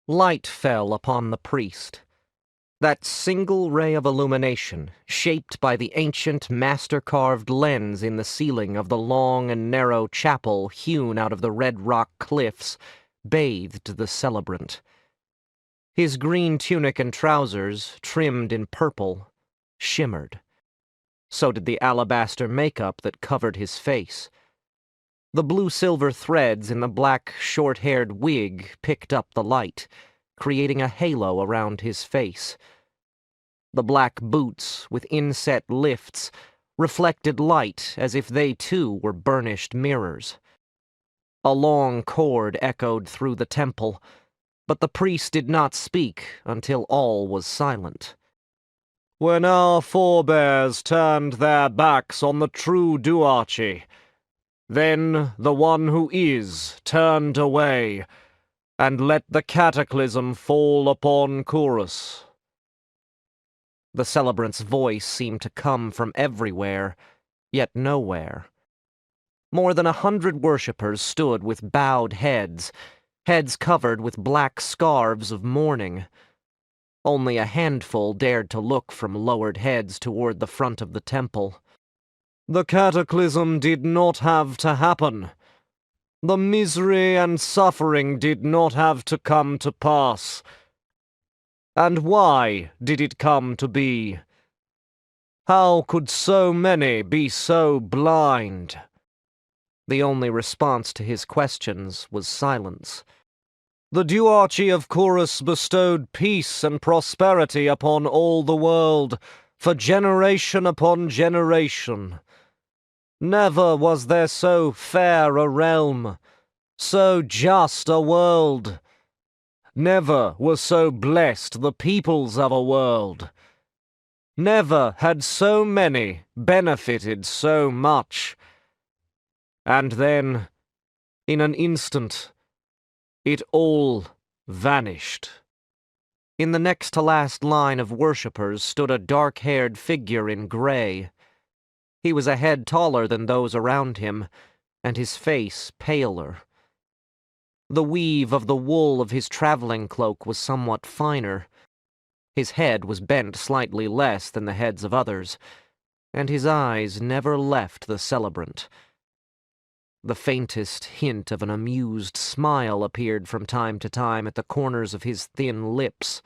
Light fell upon the priest. That single ray of illumination, shaped by the ancient master-carved lens in the ceiling of the long and narrow chapel hewn out of the red rock cliffs, bathed the celebrant. His green tunic and trousers, trimmed in purple, shimmered. So did the alabaster makeup that covered his face. The blue-silver threads in the black, short-haired wig picked up the light, creating a halo around his face. The black boots, with inset lifts, reflected light as if they too were burnished mirrors. A long chord echoed through the temple, but the priest did not speak until all was silent. "When our forebears turned their backs on the true duarchy, then the one who is turned away, and let the cataclysm fall upon Chorus." The celebrant's voice seemed to come from everywhere, yet nowhere. More than 100 worshippers stood with bowed heads, heads covered with black scarves of mourning. Only a handful dared to look from lowered heads toward the front of the temple. "The cataclysm did not have to happen. The misery and suffering did not have to come to pass. And why did it come to be? How could so many be so blind?" The only response to his questions was silence. "The duarchy of Chorus bestowed peace and prosperity upon all the world, for generation upon generation. Never was there so fair a realm, so just a world. Never were so blessed the peoples of a world. Never had so many benefited so much. And then, in an instant, it all vanished." In the next-to-last line of worshippers stood a dark-haired figure in gray. He was a head taller than those around him, and his face paler. The weave of the wool of his traveling cloak was somewhat finer. His head was bent slightly less than the heads of others, and his eyes never left the celebrant. The faintest hint of an amused smile appeared from time to time at the corners of his thin lips.